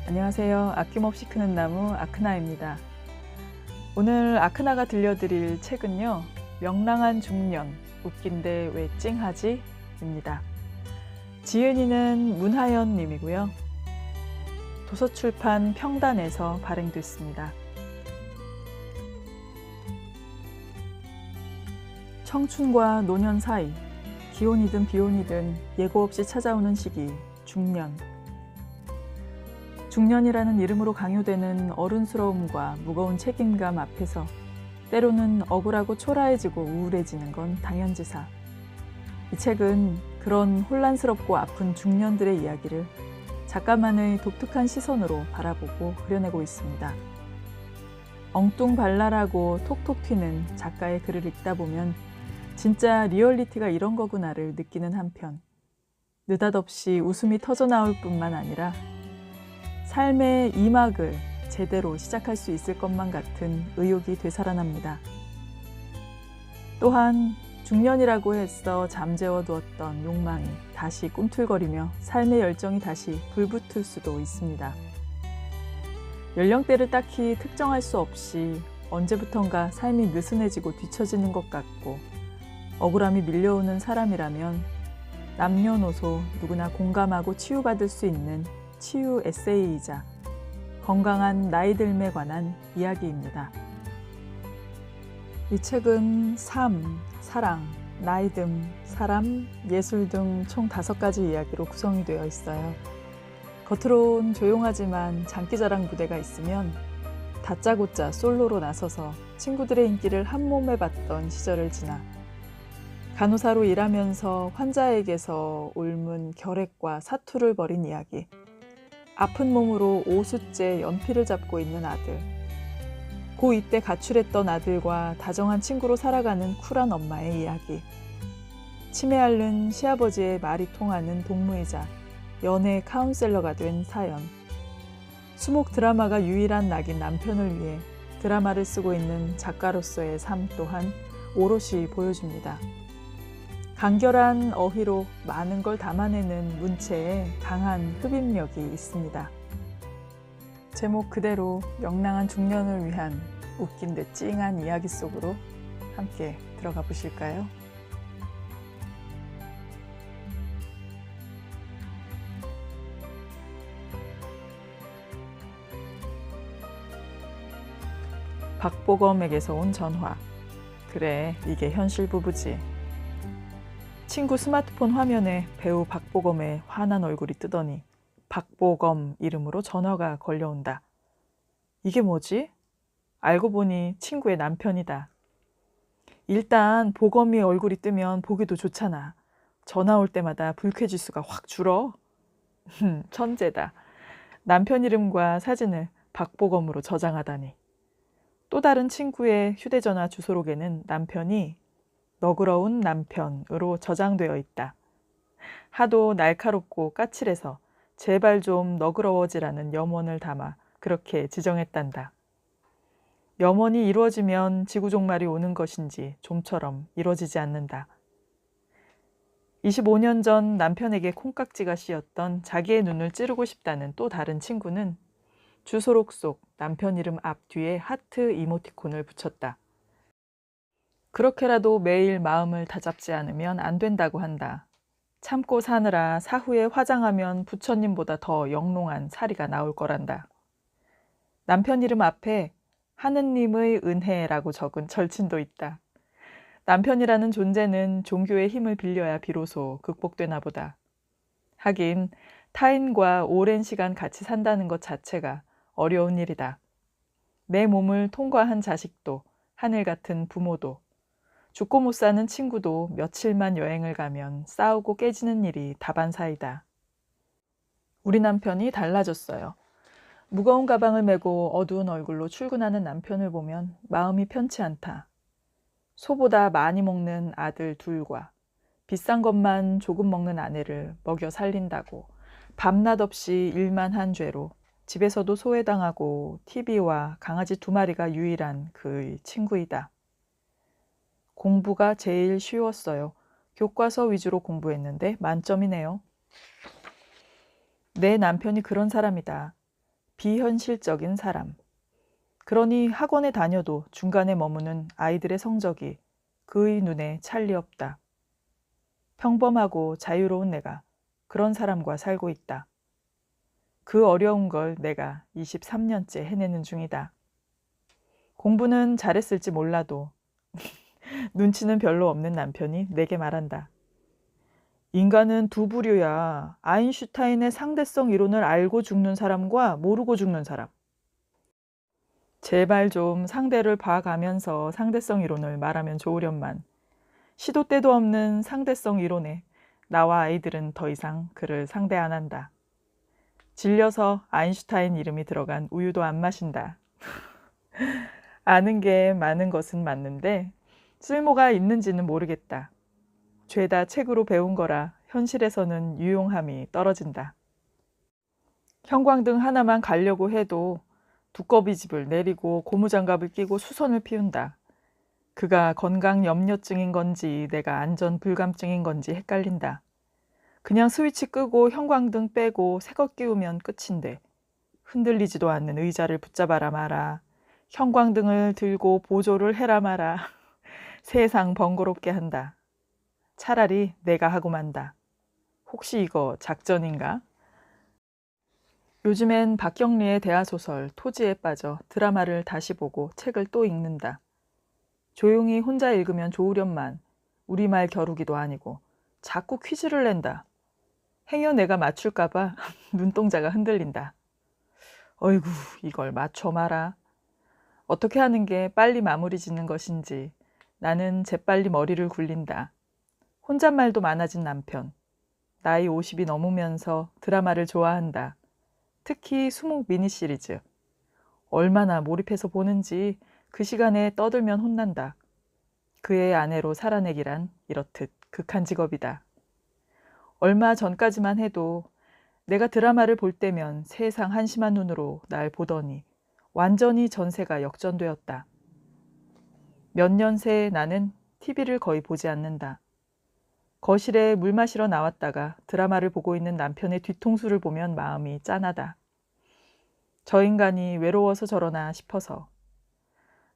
안녕하세요. 아낌없이 크는 나무 아크나입니다. 오늘 아크나가 들려드릴 책은요. 명랑한 중년, 웃긴데 왜 찡하지? 입니다. 지은이는 문하연 님이고요. 도서출판 평단에서 발행됐습니다. 청춘과 노년 사이, 기온이든 비온이든 예고 없이 찾아오는 시기, 중년. 중년이라는 이름으로 강요되는 어른스러움과 무거운 책임감 앞에서 때로는 억울하고 초라해지고 우울해지는 건 당연지사. 이 책은 그런 혼란스럽고 아픈 중년들의 이야기를 작가만의 독특한 시선으로 바라보고 그려내고 있습니다. 엉뚱발랄하고 톡톡 튀는 작가의 글을 읽다 보면 진짜 리얼리티가 이런 거구나를 느끼는 한편 느닷없이 웃음이 터져나올 뿐만 아니라 삶의 2막을 제대로 시작할 수 있을 것만 같은 의욕이 되살아납니다. 또한 중년이라고 해서 잠재워두었던 욕망이 다시 꿈틀거리며 삶의 열정이 다시 불붙을 수도 있습니다. 연령대를 딱히 특정할 수 없이 언제부턴가 삶이 느슨해지고 뒤처지는 것 같고 억울함이 밀려오는 사람이라면 남녀노소 누구나 공감하고 치유받을 수 있는 치유 에세이이자 건강한 나이듦에 관한 이야기입니다. 이 책은 삶, 사랑, 나이듦, 사람, 예술 등 총 5가지 이야기로 구성이 되어 있어요. 겉으론 조용하지만 장기자랑 무대가 있으면 다짜고짜 솔로로 나서서 친구들의 인기를 한몸에 받던 시절을 지나 간호사로 일하면서 환자에게서 옮은 결핵과 사투를 벌인 이야기, 아픈 몸으로 5수째 연필을 잡고 있는 아들, 고2 때 가출했던 아들과 다정한 친구로 살아가는 쿨한 엄마의 이야기, 치매 앓는 시아버지의 말이 통하는 동무이자 연애 카운셀러가 된 사연, 수목 드라마가 유일한 낙인 남편을 위해 드라마를 쓰고 있는 작가로서의 삶 또한 오롯이 보여줍니다. 간결한 어휘로 많은 걸 담아내는 문체에 강한 흡입력이 있습니다. 제목 그대로 명랑한 중년을 위한 웃긴데 찡한 이야기 속으로 함께 들어가 보실까요? 박보검에게서 온 전화. 그래, 이게 현실 부부지. 친구 스마트폰 화면에 배우 박보검의 환한 얼굴이 뜨더니 박보검 이름으로 전화가 걸려온다. 이게 뭐지? 알고 보니 친구의 남편이다. 일단 보검이 얼굴이 뜨면 보기도 좋잖아. 전화 올 때마다 불쾌지수가 확 줄어. 천재다. 남편 이름과 사진을 박보검으로 저장하다니. 또 다른 친구의 휴대전화 주소록에는 남편이 너그러운 남편으로 저장되어 있다. 하도 날카롭고 까칠해서 제발 좀 너그러워지라는 염원을 담아 그렇게 지정했단다. 염원이 이루어지면 지구종말이 오는 것인지 좀처럼 이루어지지 않는다. 25년 전 남편에게 콩깍지가 씌었던 자기의 눈을 찌르고 싶다는 또 다른 친구는 주소록 속 남편 이름 앞뒤에 하트 이모티콘을 붙였다. 그렇게라도 매일 마음을 다잡지 않으면 안 된다고 한다. 참고 사느라 사후에 화장하면 부처님보다 더 영롱한 사리가 나올 거란다. 남편 이름 앞에 하느님의 은혜라고 적은 절친도 있다. 남편이라는 존재는 종교의 힘을 빌려야 비로소 극복되나 보다. 하긴 타인과 오랜 시간 같이 산다는 것 자체가 어려운 일이다. 내 몸을 통과한 자식도, 하늘 같은 부모도, 죽고 못 사는 친구도 며칠만 여행을 가면 싸우고 깨지는 일이 다반사이다. 우리 남편이 달라졌어요. 무거운 가방을 메고 어두운 얼굴로 출근하는 남편을 보면 마음이 편치 않다. 소보다 많이 먹는 아들 둘과 비싼 것만 조금 먹는 아내를 먹여 살린다고 밤낮 없이 일만 한 죄로 집에서도 소외당하고 TV와 강아지 2마리가 유일한 그의 친구이다. 공부가 제일 쉬웠어요. 교과서 위주로 공부했는데 만점이네요. 내 남편이 그런 사람이다. 비현실적인 사람. 그러니 학원에 다녀도 중간에 머무는 아이들의 성적이 그의 눈에 찰리 없다. 평범하고 자유로운 내가 그런 사람과 살고 있다. 그 어려운 걸 내가 23년째 해내는 중이다. 공부는 잘했을지 몰라도 눈치는 별로 없는 남편이 내게 말한다. 인간은 두 부류야. 아인슈타인의 상대성 이론을 알고 죽는 사람과 모르고 죽는 사람. 제발 좀 상대를 봐가면서 상대성 이론을 말하면 좋으련만. 시도 때도 없는 상대성 이론에 나와 아이들은 더 이상 그를 상대 안 한다. 질려서 아인슈타인 이름이 들어간 우유도 안 마신다. 아는 게 많은 것은 맞는데 쓸모가 있는지는 모르겠다. 죄다 책으로 배운 거라 현실에서는 유용함이 떨어진다. 형광등 하나만 가려고 해도 두꺼비집을 내리고 고무장갑을 끼고 수선을 피운다. 그가 건강 염려증인 건지 내가 안전 불감증인 건지 헷갈린다. 그냥 스위치 끄고 형광등 빼고 새것 끼우면 끝인데 흔들리지도 않는 의자를 붙잡아라 마라. 형광등을 들고 보조를 해라 마라. 세상 번거롭게 한다. 차라리 내가 하고 만다. 혹시 이거 작전인가? 요즘엔 박경리의 대하소설 토지에 빠져 드라마를 다시 보고 책을 또 읽는다. 조용히 혼자 읽으면 좋으련만 우리말 겨루기도 아니고 자꾸 퀴즈를 낸다. 행여 내가 맞출까봐 눈동자가 흔들린다. 어이구, 이걸 맞춰 마라. 어떻게 하는 게 빨리 마무리 짓는 것인지 나는 재빨리 머리를 굴린다. 혼잣말도 많아진 남편. 나이 50이 넘으면서 드라마를 좋아한다. 특히 수목 미니 시리즈. 얼마나 몰입해서 보는지 그 시간에 떠들면 혼난다. 그의 아내로 살아내기란 이렇듯 극한 직업이다. 얼마 전까지만 해도 내가 드라마를 볼 때면 세상 한심한 눈으로 날 보더니 완전히 전세가 역전되었다. 몇 년 새 나는 TV를 거의 보지 않는다. 거실에 물 마시러 나왔다가 드라마를 보고 있는 남편의 뒤통수를 보면 마음이 짠하다. 저 인간이 외로워서 저러나 싶어서.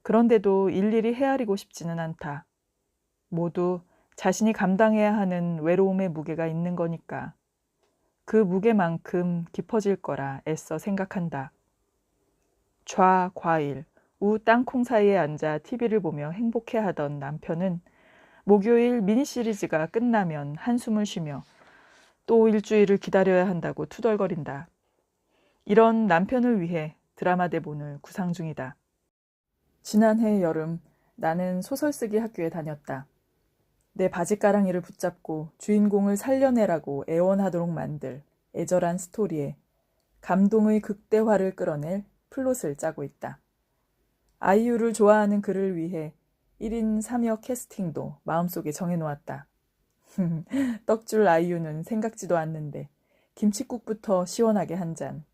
그런데도 일일이 헤아리고 싶지는 않다. 모두 자신이 감당해야 하는 외로움의 무게가 있는 거니까. 그 무게만큼 깊어질 거라 애써 생각한다. 좌 과일, 우 땅콩 사이에 앉아 TV를 보며 행복해하던 남편은 목요일 미니 시리즈가 끝나면 한숨을 쉬며 또 일주일을 기다려야 한다고 투덜거린다. 이런 남편을 위해 드라마 대본을 구상 중이다. 지난해 여름 나는 소설쓰기 학교에 다녔다. 내 바지가랑이를 붙잡고 주인공을 살려내라고 애원하도록 만들 애절한 스토리에 감동의 극대화를 끌어낼 플롯을 짜고 있다. 아이유를 좋아하는 그를 위해 1인 3역 캐스팅도 마음속에 정해놓았다. 떡줄 아이유는 생각지도 않는데 김칫국부터 시원하게 한 잔.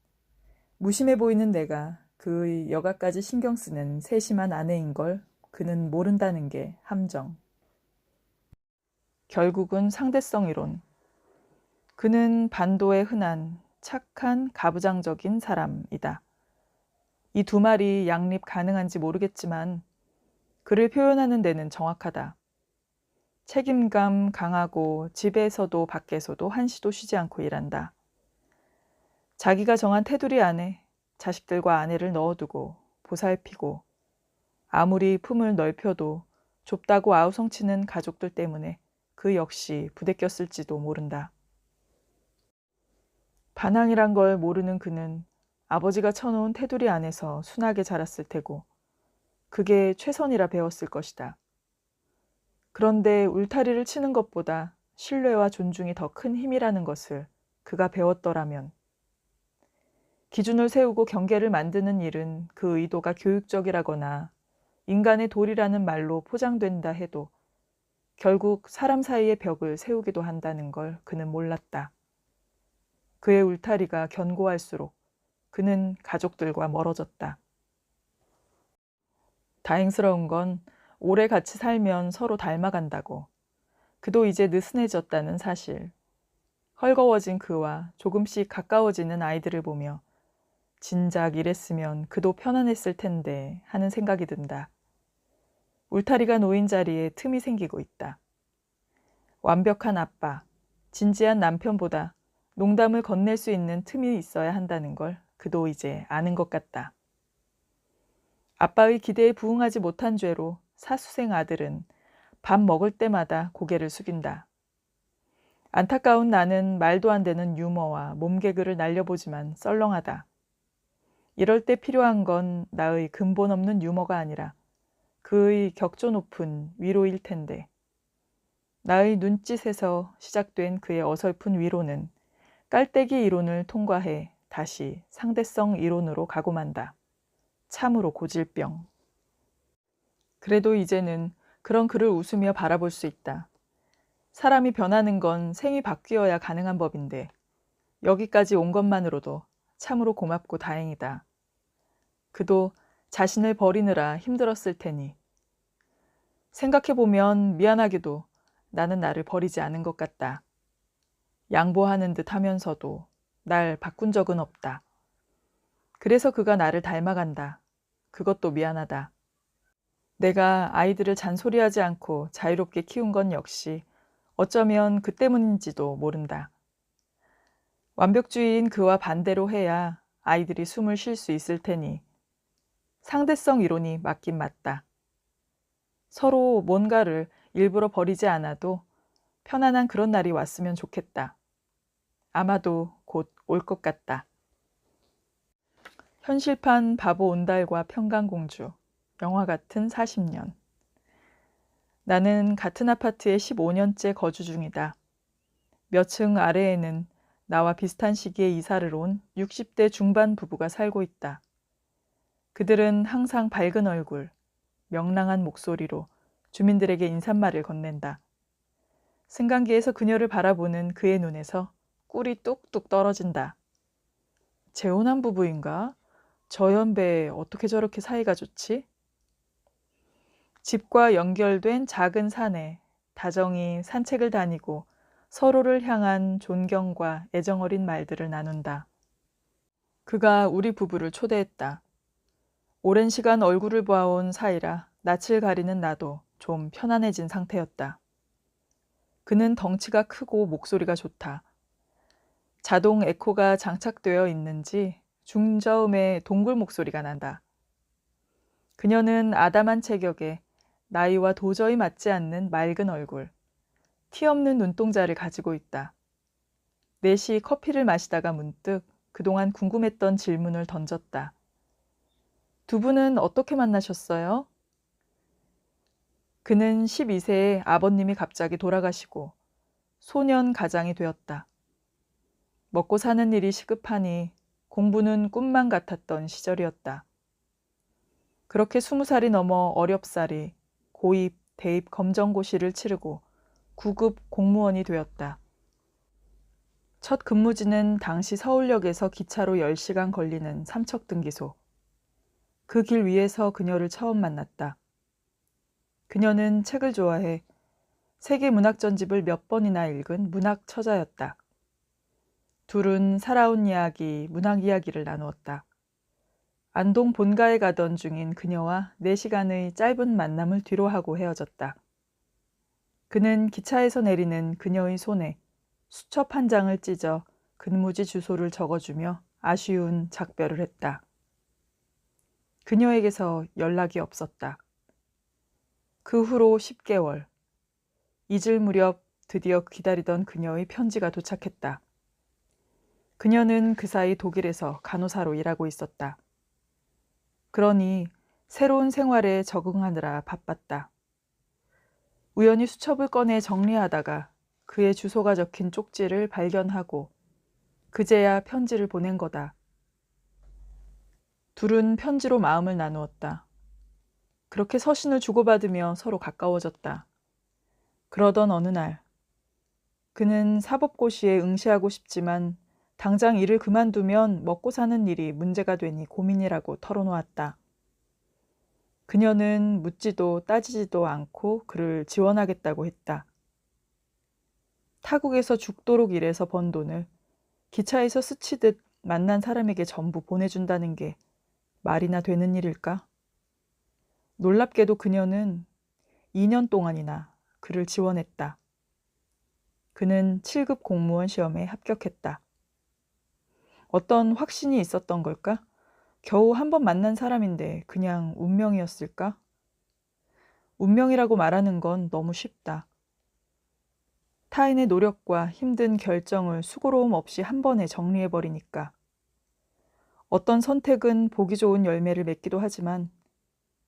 무심해 보이는 내가 그의 여가까지 신경 쓰는 세심한 아내인 걸 그는 모른다는 게 함정. 결국은 상대성 이론. 그는 반도에 흔한 착한 가부장적인 사람이다. 이 두 말이 양립 가능한지 모르겠지만 그를 표현하는 데는 정확하다. 책임감 강하고 집에서도 밖에서도 한시도 쉬지 않고 일한다. 자기가 정한 테두리 안에 자식들과 아내를 넣어두고 보살피고 아무리 품을 넓혀도 좁다고 아우성치는 가족들 때문에 그 역시 부대꼈을지도 모른다. 반항이란 걸 모르는 그는 아버지가 쳐놓은 테두리 안에서 순하게 자랐을 테고 그게 최선이라 배웠을 것이다. 그런데 울타리를 치는 것보다 신뢰와 존중이 더 큰 힘이라는 것을 그가 배웠더라면 기준을 세우고 경계를 만드는 일은 그 의도가 교육적이라거나 인간의 도리라는 말로 포장된다 해도 결국 사람 사이의 벽을 세우기도 한다는 걸 그는 몰랐다. 그의 울타리가 견고할수록 그는 가족들과 멀어졌다. 다행스러운 건 오래 같이 살면 서로 닮아간다고. 그도 이제 느슨해졌다는 사실. 헐거워진 그와 조금씩 가까워지는 아이들을 보며 진작 이랬으면 그도 편안했을 텐데 하는 생각이 든다. 울타리가 놓인 자리에 틈이 생기고 있다. 완벽한 아빠, 진지한 남편보다 농담을 건넬 수 있는 틈이 있어야 한다는 걸 그도 이제 아는 것 같다. 아빠의 기대에 부응하지 못한 죄로 사수생 아들은 밥 먹을 때마다 고개를 숙인다. 안타까운 나는 말도 안 되는 유머와 몸개그를 날려보지만 썰렁하다. 이럴 때 필요한 건 나의 근본 없는 유머가 아니라 그의 격조 높은 위로일 텐데. 나의 눈짓에서 시작된 그의 어설픈 위로는 깔때기 이론을 통과해 다시 상대성 이론으로 가고 만다. 참으로 고질병. 그래도 이제는 그런 그를 웃으며 바라볼 수 있다. 사람이 변하는 건 생이 바뀌어야 가능한 법인데 여기까지 온 것만으로도 참으로 고맙고 다행이다. 그도 자신을 버리느라 힘들었을 테니. 생각해보면 미안하게도 나는 나를 버리지 않은 것 같다. 양보하는 듯 하면서도 날 바꾼 적은 없다. 그래서 그가 나를 닮아간다. 그것도 미안하다. 내가 아이들을 잔소리하지 않고 자유롭게 키운 건 역시 어쩌면 그 때문인지도 모른다. 완벽주의인 그와 반대로 해야 아이들이 숨을 쉴 수 있을 테니 상대성 이론이 맞긴 맞다. 서로 뭔가를 일부러 버리지 않아도 편안한 그런 날이 왔으면 좋겠다. 아마도 곧 올 것 같다. 현실판 바보 온달과 평강공주, 영화 같은 40년. 나는 같은 아파트에 15년째 거주 중이다. 몇 층 아래에는 나와 비슷한 시기에 이사를 온 60대 중반 부부가 살고 있다. 그들은 항상 밝은 얼굴, 명랑한 목소리로 주민들에게 인사말을 건넨다. 승강기에서 그녀를 바라보는 그의 눈에서 꿀이 뚝뚝 떨어진다. 재혼한 부부인가? 저 연배에 어떻게 저렇게 사이가 좋지? 집과 연결된 작은 산에 다정히 산책을 다니고 서로를 향한 존경과 애정어린 말들을 나눈다. 그가 우리 부부를 초대했다. 오랜 시간 얼굴을 보아온 사이라 낯을 가리는 나도 좀 편안해진 상태였다. 그는 덩치가 크고 목소리가 좋다. 자동 에코가 장착되어 있는지 중저음의 동굴 목소리가 난다. 그녀는 아담한 체격에 나이와 도저히 맞지 않는 맑은 얼굴, 티 없는 눈동자를 가지고 있다. 넷이 커피를 마시다가 문득 그동안 궁금했던 질문을 던졌다. 두 분은 어떻게 만나셨어요? 그는 12세에 아버님이 갑자기 돌아가시고 소년 가장이 되었다. 먹고 사는 일이 시급하니 공부는 꿈만 같았던 시절이었다. 그렇게 20살이 넘어 어렵사리 고입, 대입 검정고시를 치르고 9급 공무원이 되었다. 첫 근무지는 당시 서울역에서 기차로 10시간 걸리는 삼척등기소. 그 길 위에서 그녀를 처음 만났다. 그녀는 책을 좋아해 세계 문학 전집을 몇 번이나 읽은 문학 처자였다. 둘은 살아온 이야기, 문학 이야기를 나누었다. 안동 본가에 가던 중인 그녀와 4시간의 짧은 만남을 뒤로하고 헤어졌다. 그는 기차에서 내리는 그녀의 손에 수첩 한 장을 찢어 근무지 주소를 적어주며 아쉬운 작별을 했다. 그녀에게서 연락이 없었다. 그 후로 10개월. 잊을 무렵 드디어 기다리던 그녀의 편지가 도착했다. 그녀는 그 사이 독일에서 간호사로 일하고 있었다. 그러니 새로운 생활에 적응하느라 바빴다. 우연히 수첩을 꺼내 정리하다가 그의 주소가 적힌 쪽지를 발견하고 그제야 편지를 보낸 거다. 둘은 편지로 마음을 나누었다. 그렇게 서신을 주고받으며 서로 가까워졌다. 그러던 어느 날, 그는 사법고시에 응시하고 싶지만 당장 일을 그만두면 먹고 사는 일이 문제가 되니 고민이라고 털어놓았다. 그녀는 묻지도 따지지도 않고 그를 지원하겠다고 했다. 타국에서 죽도록 일해서 번 돈을 기차에서 스치듯 만난 사람에게 전부 보내준다는 게 말이나 되는 일일까? 놀랍게도 그녀는 2년 동안이나 그를 지원했다. 그는 7급 공무원 시험에 합격했다. 어떤 확신이 있었던 걸까? 겨우 한 번 만난 사람인데 그냥 운명이었을까? 운명이라고 말하는 건 너무 쉽다. 타인의 노력과 힘든 결정을 수고로움 없이 한 번에 정리해버리니까. 어떤 선택은 보기 좋은 열매를 맺기도 하지만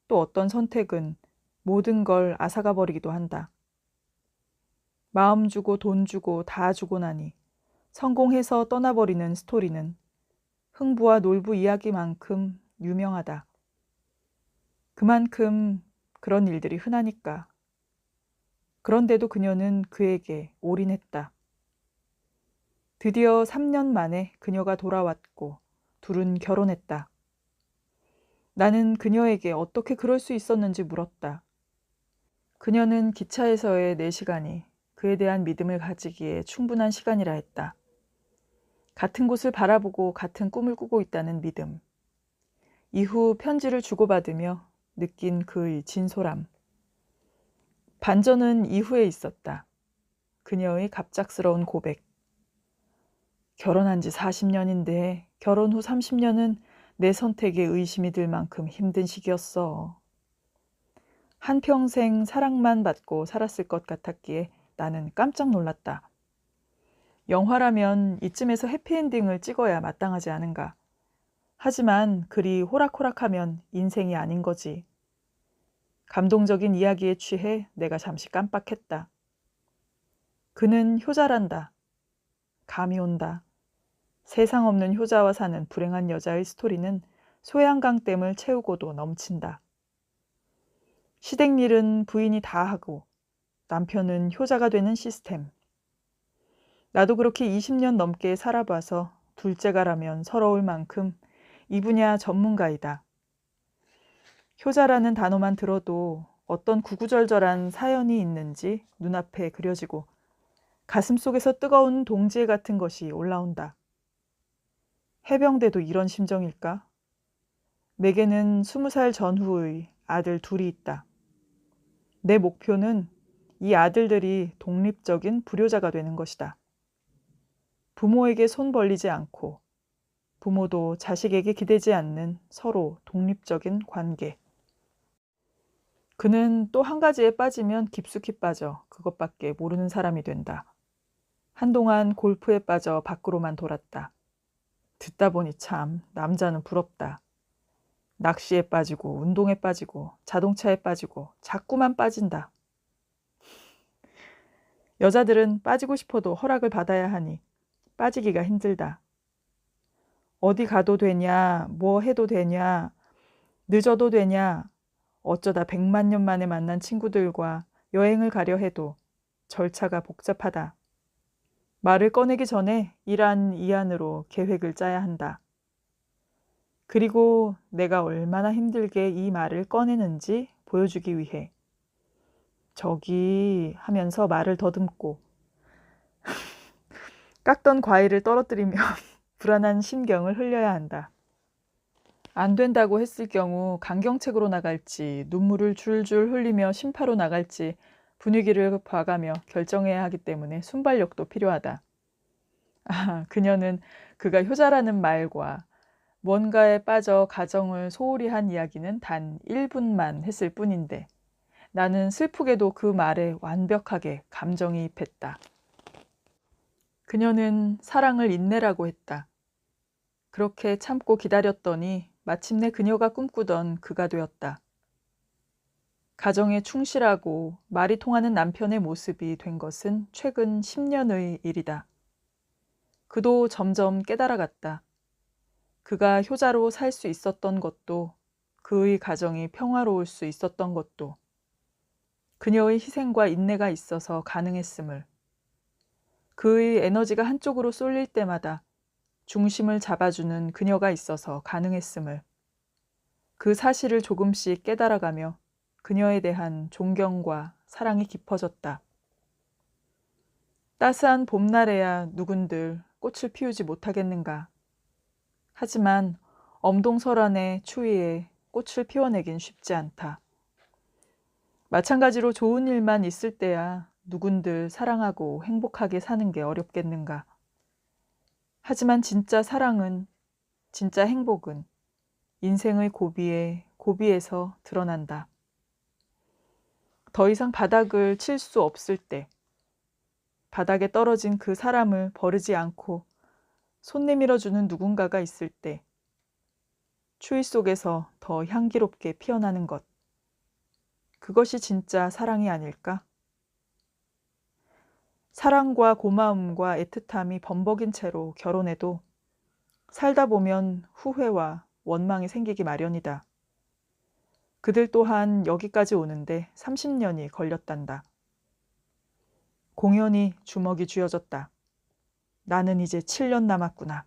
또 어떤 선택은 모든 걸 앗아가 버리기도 한다. 마음 주고 돈 주고 다 주고 나니 성공해서 떠나버리는 스토리는 흥부와 놀부 이야기만큼 유명하다. 그만큼 그런 일들이 흔하니까. 그런데도 그녀는 그에게 올인했다. 드디어 3년 만에 그녀가 돌아왔고 둘은 결혼했다. 나는 그녀에게 어떻게 그럴 수 있었는지 물었다. 그녀는 기차에서의 4시간이 그에 대한 믿음을 가지기에 충분한 시간이라 했다. 같은 곳을 바라보고 같은 꿈을 꾸고 있다는 믿음. 이후 편지를 주고받으며 느낀 그의 진솔함. 반전은 이후에 있었다. 그녀의 갑작스러운 고백. 결혼한 지 40년인데 결혼 후 30년은 내 선택에 의심이 들 만큼 힘든 시기였어. 한평생 사랑만 받고 살았을 것 같았기에 나는 깜짝 놀랐다. 영화라면 이쯤에서 해피엔딩을 찍어야 마땅하지 않은가. 하지만 그리 호락호락하면 인생이 아닌 거지. 감동적인 이야기에 취해 내가 잠시 깜빡했다. 그는 효자란다. 감이 온다. 세상 없는 효자와 사는 불행한 여자의 스토리는 소양강댐을 채우고도 넘친다. 시댁일은 부인이 다 하고 남편은 효자가 되는 시스템. 나도 그렇게 20년 넘게 살아봐서 둘째가라면 서러울 만큼 이 분야 전문가이다. 효자라는 단어만 들어도 어떤 구구절절한 사연이 있는지 눈앞에 그려지고 가슴속에서 뜨거운 동지애 같은 것이 올라온다. 해병대도 이런 심정일까? 내게는 20살 전후의 아들 둘이 있다. 내 목표는 이 아들들이 독립적인 불효자가 되는 것이다. 부모에게 손 벌리지 않고 부모도 자식에게 기대지 않는 서로 독립적인 관계. 그는 또 한 가지에 빠지면 깊숙이 빠져 그것밖에 모르는 사람이 된다. 한동안 골프에 빠져 밖으로만 돌았다. 듣다 보니 참 남자는 부럽다. 낚시에 빠지고 운동에 빠지고 자동차에 빠지고 자꾸만 빠진다. 여자들은 빠지고 싶어도 허락을 받아야 하니 빠지기가 힘들다. 어디 가도 되냐, 뭐 해도 되냐, 늦어도 되냐, 어쩌다 100만 년 만에 만난 친구들과 여행을 가려 해도 절차가 복잡하다. 말을 꺼내기 전에 이란 이 안으로 계획을 짜야 한다. 그리고 내가 얼마나 힘들게 이 말을 꺼내는지 보여주기 위해 저기 하면서 말을 더듬고 깎던 과일을 떨어뜨리며 불안한 심경을 흘려야 한다. 안 된다고 했을 경우 강경책으로 나갈지 눈물을 줄줄 흘리며 심파로 나갈지 분위기를 봐가며 결정해야 하기 때문에 순발력도 필요하다. 그녀는 그가 효자라는 말과 뭔가에 빠져 가정을 소홀히 한 이야기는 단 1분만 했을 뿐인데 나는 슬프게도 그 말에 완벽하게 감정이입했다. 그녀는 사랑을 인내라고 했다. 그렇게 참고 기다렸더니 마침내 그녀가 꿈꾸던 그가 되었다. 가정에 충실하고 말이 통하는 남편의 모습이 된 것은 최근 10년의 일이다. 그도 점점 깨달아갔다. 그가 효자로 살 수 있었던 것도 그의 가정이 평화로울 수 있었던 것도 그녀의 희생과 인내가 있어서 가능했음을, 그의 에너지가 한쪽으로 쏠릴 때마다 중심을 잡아주는 그녀가 있어서 가능했음을, 그 사실을 조금씩 깨달아가며 그녀에 대한 존경과 사랑이 깊어졌다. 따스한 봄날에야 누군들 꽃을 피우지 못하겠는가. 하지만 엄동설안의 추위에 꽃을 피워내긴 쉽지 않다. 마찬가지로 좋은 일만 있을 때야 누군들 사랑하고 행복하게 사는 게 어렵겠는가. 하지만 진짜 사랑은, 진짜 행복은 인생의 고비에서 드러난다. 더 이상 바닥을 칠 수 없을 때, 바닥에 떨어진 그 사람을 버리지 않고 손 내밀어주는 누군가가 있을 때, 추위 속에서 더 향기롭게 피어나는 것. 그것이 진짜 사랑이 아닐까? 사랑과 고마움과 애틋함이 범벅인 채로 결혼해도 살다 보면 후회와 원망이 생기기 마련이다. 그들 또한 여기까지 오는데 30년이 걸렸단다. 공연히 주먹이 쥐어졌다. 나는 이제 7년 남았구나.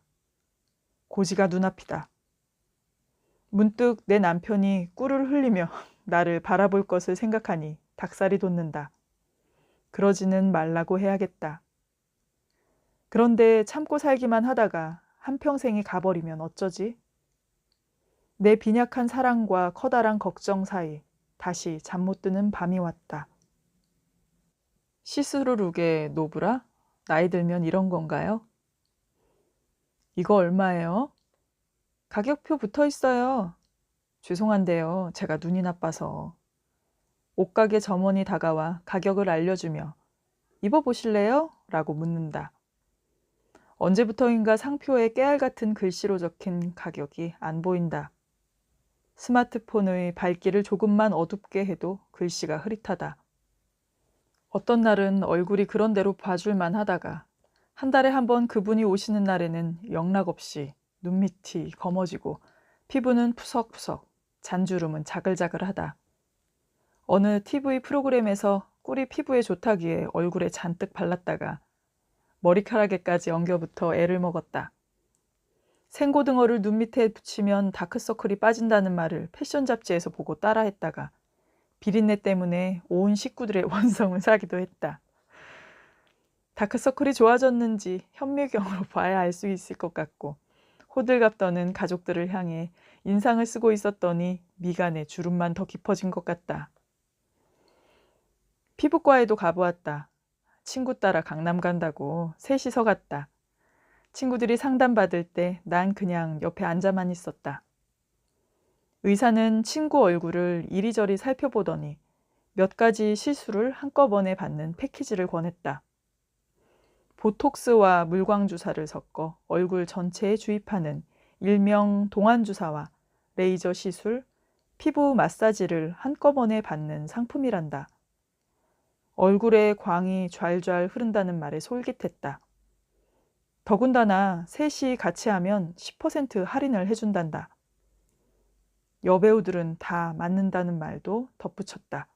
고지가 눈앞이다. 문득 내 남편이 꿀을 흘리며 나를 바라볼 것을 생각하니 닭살이 돋는다. 그러지는 말라고 해야겠다. 그런데 참고 살기만 하다가 한평생이 가버리면 어쩌지? 내 빈약한 사랑과 커다란 걱정 사이 다시 잠 못 드는 밤이 왔다. 시스루룩의 노브라? 나이 들면 이런 건가요? 이거 얼마예요? 가격표 붙어 있어요. 죄송한데요. 제가 눈이 나빠서. 옷가게 점원이 다가와 가격을 알려주며 입어보실래요? 라고 묻는다. 언제부터인가 상표에 깨알 같은 글씨로 적힌 가격이 안 보인다. 스마트폰의 밝기를 조금만 어둡게 해도 글씨가 흐릿하다. 어떤 날은 얼굴이 그런 대로 봐줄만 하다가 한 달에 한 번 그분이 오시는 날에는 영락없이 눈밑이 검어지고 피부는 푸석푸석, 잔주름은 자글자글하다. 어느 TV 프로그램에서 꿀이 피부에 좋다기에 얼굴에 잔뜩 발랐다가 머리카락에까지 엉겨붙어 애를 먹었다. 생고등어를 눈밑에 붙이면 다크서클이 빠진다는 말을 패션 잡지에서 보고 따라했다가 비린내 때문에 온 식구들의 원성을 사기도 했다. 다크서클이 좋아졌는지 현미경으로 봐야 알 수 있을 것 같고 호들갑 떠는 가족들을 향해 인상을 쓰고 있었더니 미간에 주름만 더 깊어진 것 같다. 피부과에도 가보았다. 친구 따라 강남 간다고 셋이서 갔다. 친구들이 상담받을 때 난 그냥 옆에 앉아만 있었다. 의사는 친구 얼굴을 이리저리 살펴보더니 몇 가지 시술을 한꺼번에 받는 패키지를 권했다. 보톡스와 물광주사를 섞어 얼굴 전체에 주입하는 일명 동안주사와 레이저 시술, 피부 마사지를 한꺼번에 받는 상품이란다. 얼굴에 광이 좔좔 흐른다는 말에 솔깃했다. 더군다나 셋이 같이 하면 10% 할인을 해준단다. 여배우들은 다 맞는다는 말도 덧붙였다.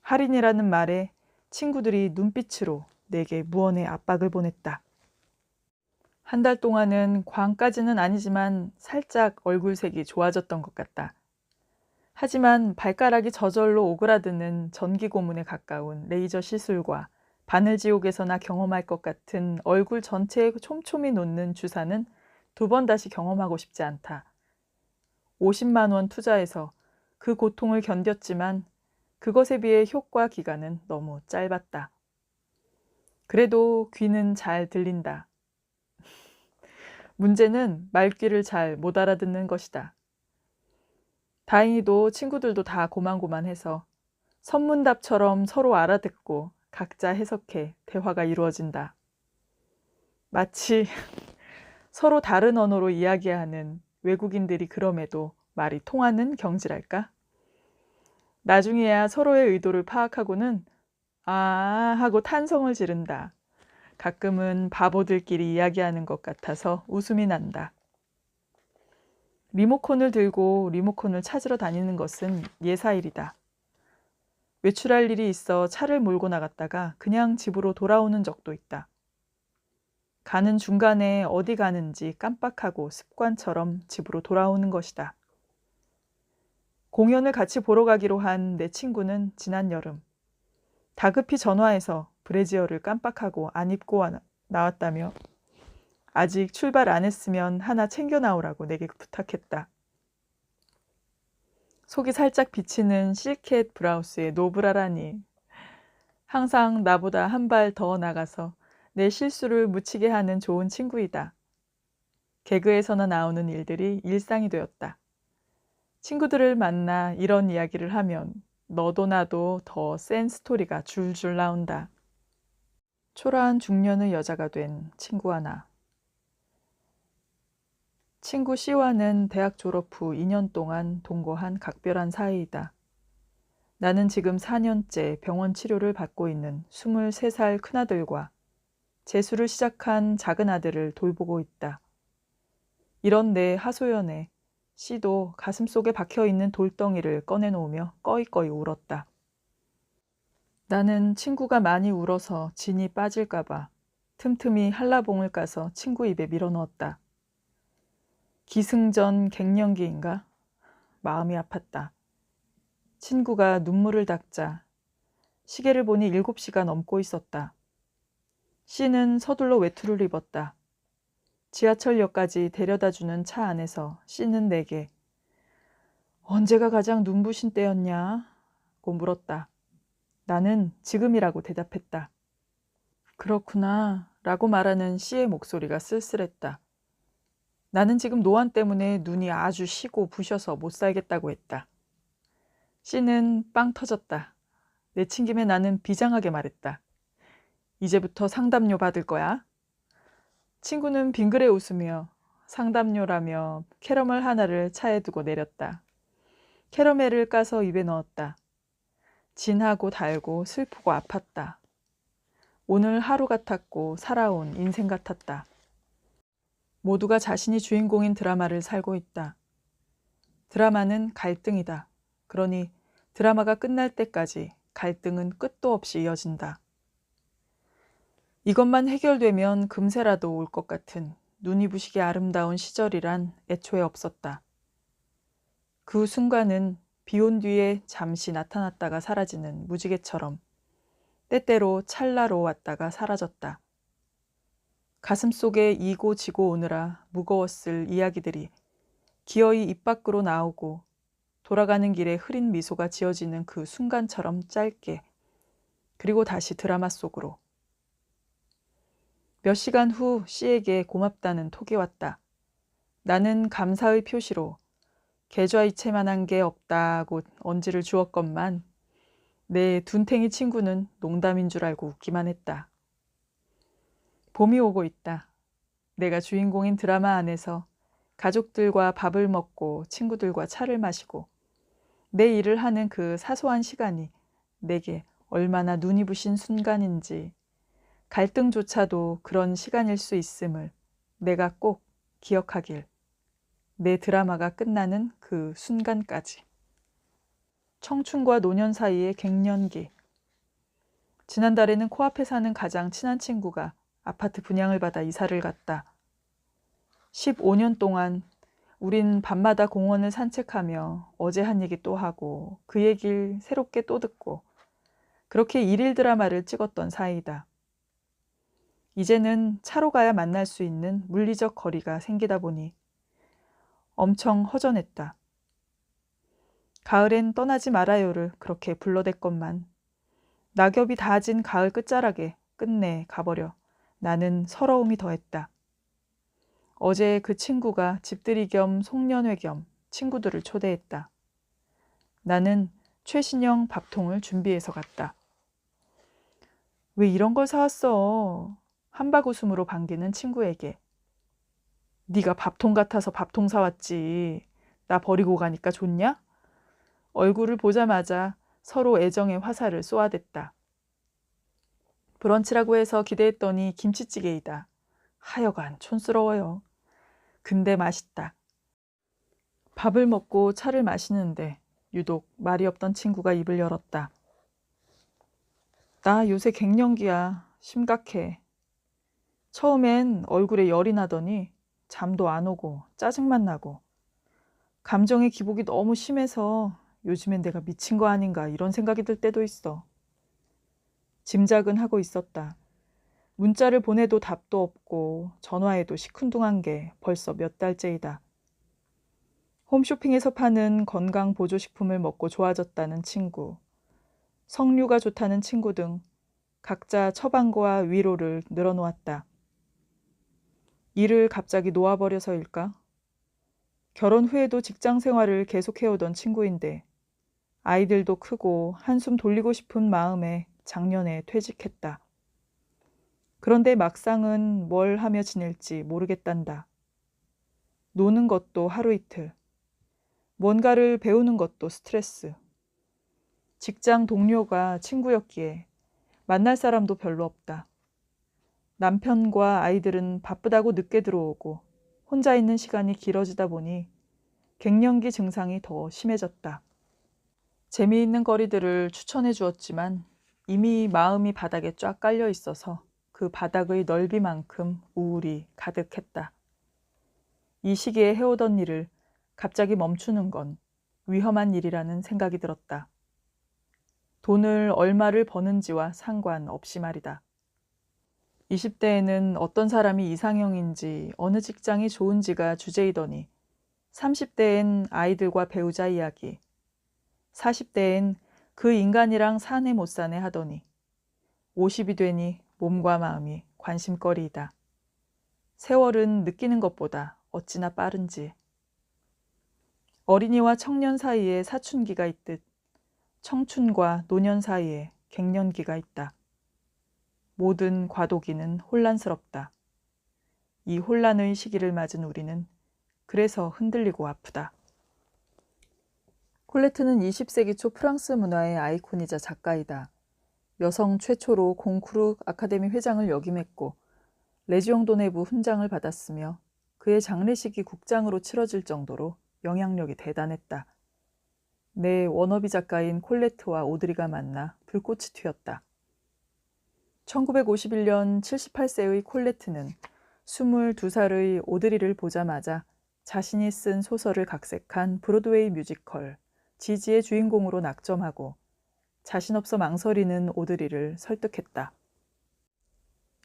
할인이라는 말에 친구들이 눈빛으로 내게 무언의 압박을 보냈다. 한 달 동안은 광까지는 아니지만 살짝 얼굴색이 좋아졌던 것 같다. 하지만 발가락이 저절로 오그라드는 전기 고문에 가까운 레이저 시술과 바늘지옥에서나 경험할 것 같은 얼굴 전체에 촘촘히 놓는 주사는 2번 다시 경험하고 싶지 않다. 50만 원 투자해서 그 고통을 견뎠지만 그것에 비해 효과 기간은 너무 짧았다. 그래도 귀는 잘 들린다. 문제는 말귀를 잘 못 알아듣는 것이다. 다행히도 친구들도 다 고만고만해서 선문답처럼 서로 알아듣고 각자 해석해 대화가 이루어진다. 마치 서로 다른 언어로 이야기하는 외국인들이 그럼에도 말이 통하는 경지랄까? 나중에야 서로의 의도를 파악하고는 아 하고 탄성을 지른다. 가끔은 바보들끼리 이야기하는 것 같아서 웃음이 난다. 리모컨을 들고 리모컨을 찾으러 다니는 것은 예사일이다. 외출할 일이 있어 차를 몰고 나갔다가 그냥 집으로 돌아오는 적도 있다. 가는 중간에 어디 가는지 깜빡하고 습관처럼 집으로 돌아오는 것이다. 공연을 같이 보러 가기로 한 내 친구는 지난 여름 다급히 전화해서 브래지어를 깜빡하고 안 입고 나왔다며 아직 출발 안 했으면 하나 챙겨 나오라고 내게 부탁했다. 속이 살짝 비치는 실켓 브라우스의 노브라라니. 항상 나보다 한 발 더 나가서 내 실수를 묻히게 하는 좋은 친구이다. 개그에서나 나오는 일들이 일상이 되었다. 친구들을 만나 이런 이야기를 하면 너도 나도 더 센 스토리가 줄줄 나온다. 초라한 중년의 여자가 된 친구와 나. 친구 C와는 대학 졸업 후 2년 동안 동거한 각별한 사이이다. 나는 지금 4년째 병원 치료를 받고 있는 23살 큰아들과 재수를 시작한 작은 아들을 돌보고 있다. 이런 내 하소연에 C도 가슴속에 박혀있는 돌덩이를 꺼내놓으며 꺼이꺼이 울었다. 나는 친구가 많이 울어서 진이 빠질까봐 틈틈이 한라봉을 까서 친구 입에 밀어넣었다. 기승전 갱년기인가? 마음이 아팠다. 친구가 눈물을 닦자 시계를 보니 7시가 넘고 있었다. C는 서둘러 외투를 입었다. 지하철역까지 데려다주는 차 안에서 C는 내게 언제가 가장 눈부신 때였냐? 고 물었다. 나는 지금이라고 대답했다. 그렇구나 라고 말하는 C의 목소리가 쓸쓸했다. 나는 지금 노안 때문에 눈이 아주 쉬고 부셔서 못 살겠다고 했다. C는 빵 터졌다. 내친 김에 나는 비장하게 말했다. 이제부터 상담료 받을 거야? 친구는 빙그레 웃으며 상담료라며 캐러멜 하나를 차에 두고 내렸다. 캐러멜을 까서 입에 넣었다. 진하고 달고 슬프고 아팠다. 오늘 하루 같았고 살아온 인생 같았다. 모두가 자신이 주인공인 드라마를 살고 있다. 드라마는 갈등이다. 그러니 드라마가 끝날 때까지 갈등은 끝도 없이 이어진다. 이것만 해결되면 금세라도 올 것 같은 눈이 부시게 아름다운 시절이란 애초에 없었다. 그 순간은 비 온 뒤에 잠시 나타났다가 사라지는 무지개처럼 때때로 찰나로 왔다가 사라졌다. 가슴속에 이고 지고 오느라 무거웠을 이야기들이 기어이 입 밖으로 나오고 돌아가는 길에 흐린 미소가 지어지는 그 순간처럼 짧게, 그리고 다시 드라마 속으로. 몇 시간 후 C에게 고맙다는 톡이 왔다. 나는 감사의 표시로 계좌이체만한 게 없다고 언지를 주었건만 내 둔탱이 친구는 농담인 줄 알고 웃기만 했다. 봄이 오고 있다. 내가 주인공인 드라마 안에서 가족들과 밥을 먹고 친구들과 차를 마시고 내 일을 하는 그 사소한 시간이 내게 얼마나 눈이 부신 순간인지, 갈등조차도 그런 시간일 수 있음을 내가 꼭 기억하길. 내 드라마가 끝나는 그 순간까지. 청춘과 노년 사이의 갱년기. 지난달에는 코앞에 사는 가장 친한 친구가 아파트 분양을 받아 이사를 갔다. 15년 동안 우린 밤마다 공원을 산책하며 어제 한 얘기 또 하고 그 얘기를 새롭게 또 듣고 그렇게 일일 드라마를 찍었던 사이다. 이제는 차로 가야 만날 수 있는 물리적 거리가 생기다 보니 엄청 허전했다. 가을엔 떠나지 말아요를 그렇게 불러댔건만 낙엽이 다 진 가을 끝자락에 끝내 가버려 나는 서러움이 더했다. 어제 그 친구가 집들이 겸 송년회 겸 친구들을 초대했다. 나는 최신형 밥통을 준비해서 갔다. 왜 이런 걸 사왔어? 한바구음으로 반기는 친구에게. 네가 밥통 같아서 밥통 사왔지. 나 버리고 가니까 좋냐? 얼굴을 보자마자 서로 애정의 화살을 쏘아댔다. 브런치라고 해서 기대했더니 김치찌개이다. 하여간 촌스러워요. 근데 맛있다. 밥을 먹고 차를 마시는데 유독 말이 없던 친구가 입을 열었다. 나 요새 갱년기야. 심각해. 처음엔 얼굴에 열이 나더니 잠도 안 오고 짜증만 나고 감정의 기복이 너무 심해서 요즘엔 내가 미친 거 아닌가 이런 생각이 들 때도 있어. 짐작은 하고 있었다. 문자를 보내도 답도 없고 전화해도 시큰둥한 게 벌써 몇 달째이다. 홈쇼핑에서 파는 건강 보조식품을 먹고 좋아졌다는 친구, 석류가 좋다는 친구 등 각자 처방과 위로를 늘어놓았다. 일을 갑자기 놓아버려서일까? 결혼 후에도 직장 생활을 계속해오던 친구인데 아이들도 크고 한숨 돌리고 싶은 마음에 작년에 퇴직했다. 그런데 막상은 뭘 하며 지낼지 모르겠단다. 노는 것도 하루 이틀, 뭔가를 배우는 것도 스트레스. 직장 동료가 친구였기에 만날 사람도 별로 없다. 남편과 아이들은 바쁘다고 늦게 들어오고 혼자 있는 시간이 길어지다 보니 갱년기 증상이 더 심해졌다. 재미있는 거리들을 추천해 주었지만 이미 마음이 바닥에 쫙 깔려 있어서 그 바닥의 넓이만큼 우울이 가득했다. 이 시기에 해오던 일을 갑자기 멈추는 건 위험한 일이라는 생각이 들었다. 돈을 얼마를 버는지와 상관없이 말이다. 20대에는 어떤 사람이 이상형인지 어느 직장이 좋은지가 주제이더니 30대엔 아이들과 배우자 이야기, 40대엔 그 인간이랑 사네 못 사네 하더니 50이 되니 몸과 마음이 관심거리이다. 세월은 느끼는 것보다 어찌나 빠른지. 어린이와 청년 사이에 사춘기가 있듯 청춘과 노년 사이에 갱년기가 있다. 모든 과도기는 혼란스럽다. 이 혼란의 시기를 맞은 우리는 그래서 흔들리고 아프다. 콜레트는 20세기 초 프랑스 문화의 아이콘이자 작가이다. 여성 최초로 공쿠르 아카데미 회장을 역임했고 레지옹도 내부 훈장을 받았으며 그의 장례식이 국장으로 치러질 정도로 영향력이 대단했다. 내 워너비 작가인 콜레트와 오드리가 만나 불꽃이 튀었다. 1951년 78세의 콜레트는 22살의 오드리를 보자마자 자신이 쓴 소설을 각색한 브로드웨이 뮤지컬 지지의 주인공으로 낙점하고 자신 없어 망설이는 오드리를 설득했다.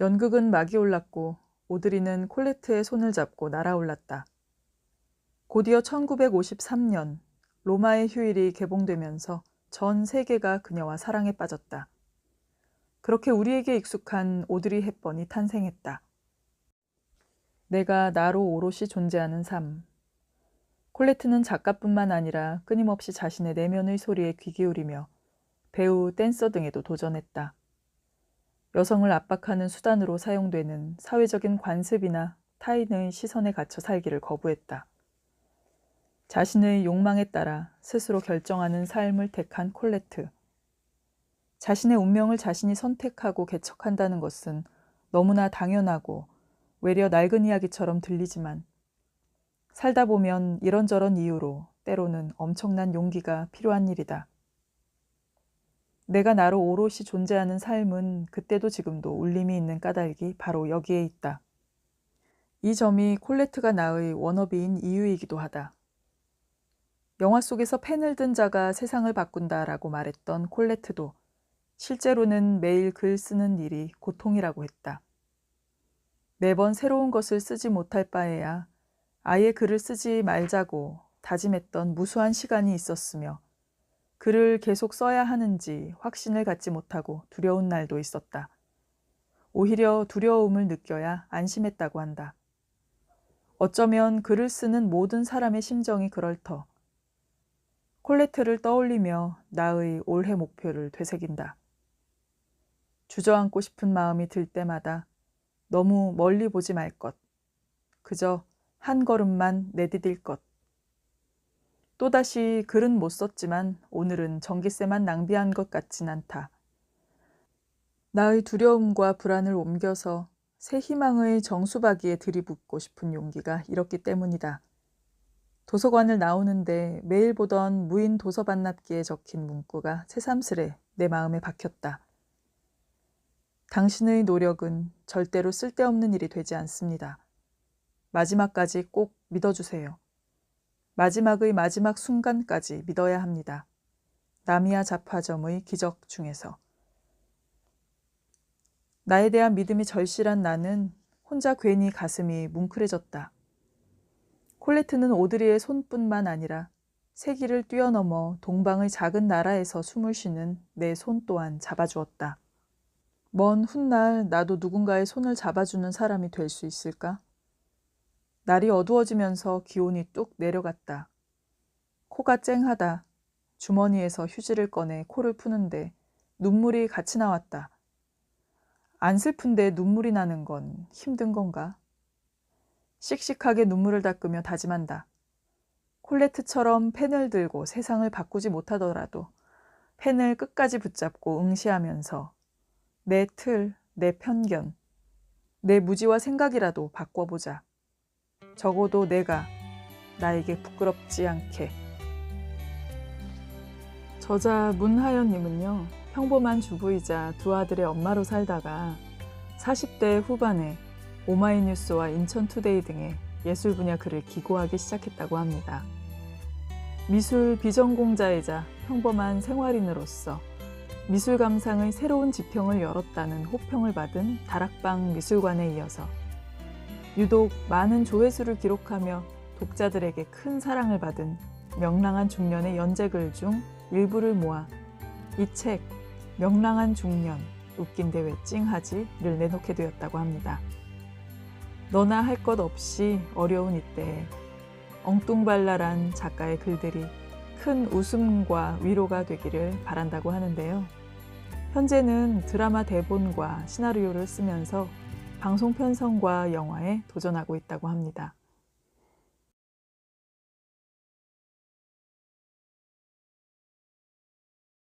연극은 막이 올랐고 오드리는 콜레트의 손을 잡고 날아올랐다. 곧이어 1953년 로마의 휴일이 개봉되면서 전 세계가 그녀와 사랑에 빠졌다. 그렇게 우리에게 익숙한 오드리 헵번이 탄생했다. 내가 나로 오롯이 존재하는 삶. 콜레트는 작가뿐만 아니라 끊임없이 자신의 내면의 소리에 귀 기울이며 배우, 댄서 등에도 도전했다. 여성을 압박하는 수단으로 사용되는 사회적인 관습이나 타인의 시선에 갇혀 살기를 거부했다. 자신의 욕망에 따라 스스로 결정하는 삶을 택한 콜레트. 자신의 운명을 자신이 선택하고 개척한다는 것은 너무나 당연하고 외려 낡은 이야기처럼 들리지만 살다 보면 이런저런 이유로 때로는 엄청난 용기가 필요한 일이다. 내가 나로 오롯이 존재하는 삶은 그때도 지금도 울림이 있는 까닭이 바로 여기에 있다. 이 점이 콜레트가 나의 워너비인 이유이기도 하다. 영화 속에서 펜을 든 자가 세상을 바꾼다라고 말했던 콜레트도 실제로는 매일 글 쓰는 일이 고통이라고 했다. 매번 새로운 것을 쓰지 못할 바에야 아예 글을 쓰지 말자고 다짐했던 무수한 시간이 있었으며 글을 계속 써야 하는지 확신을 갖지 못하고 두려운 날도 있었다. 오히려 두려움을 느껴야 안심했다고 한다. 어쩌면 글을 쓰는 모든 사람의 심정이 그럴 터. 콜레트를 떠올리며 나의 올해 목표를 되새긴다. 주저앉고 싶은 마음이 들 때마다 너무 멀리 보지 말 것. 그저 한 걸음만 내디딜 것. 또다시 글은 못 썼지만 오늘은 전기세만 낭비한 것 같진 않다. 나의 두려움과 불안을 옮겨서 새 희망의 정수박이에 들이붓고 싶은 용기가 이렇기 때문이다. 도서관을 나오는데 매일 보던 무인 도서 반납기에 적힌 문구가 새삼스레 내 마음에 박혔다. 당신의 노력은 절대로 쓸데없는 일이 되지 않습니다. 마지막까지 꼭 믿어주세요. 마지막의 마지막 순간까지 믿어야 합니다. 나미야 잡화점의 기적 중에서. 나에 대한 믿음이 절실한 나는 혼자 괜히 가슴이 뭉클해졌다. 콜레트는 오드리의 손뿐만 아니라 세기를 뛰어넘어 동방의 작은 나라에서 숨을 쉬는 내 손 또한 잡아주었다. 먼 훗날 나도 누군가의 손을 잡아주는 사람이 될 수 있을까? 날이 어두워지면서 기온이 뚝 내려갔다. 코가 쨍하다. 주머니에서 휴지를 꺼내 코를 푸는데 눈물이 같이 나왔다. 안 슬픈데 눈물이 나는 건 힘든 건가? 씩씩하게 눈물을 닦으며 다짐한다. 콜레트처럼 펜을 들고 세상을 바꾸지 못하더라도 펜을 끝까지 붙잡고 응시하면서 내 틀, 내 편견, 내 무지와 생각이라도 바꿔보자. 적어도 내가 나에게 부끄럽지 않게. 저자 문하연님은요, 평범한 주부이자 두 아들의 엄마로 살다가 40대 후반에 오마이뉴스와 인천투데이 등의 예술 분야 글을 기고하기 시작했다고 합니다. 미술 비전공자이자 평범한 생활인으로서 미술 감상의 새로운 지평을 열었다는 호평을 받은 다락방 미술관에 이어서 유독 많은 조회수를 기록하며 독자들에게 큰 사랑을 받은 명랑한 중년의 연재글 중 일부를 모아 이 책 명랑한 중년 웃긴데 왜 찡하지를 내놓게 되었다고 합니다. 너나 할 것 없이 어려운 이때에 엉뚱발랄한 작가의 글들이 큰 웃음과 위로가 되기를 바란다고 하는데요. 현재는 드라마 대본과 시나리오를 쓰면서 방송 편성과 영화에 도전하고 있다고 합니다.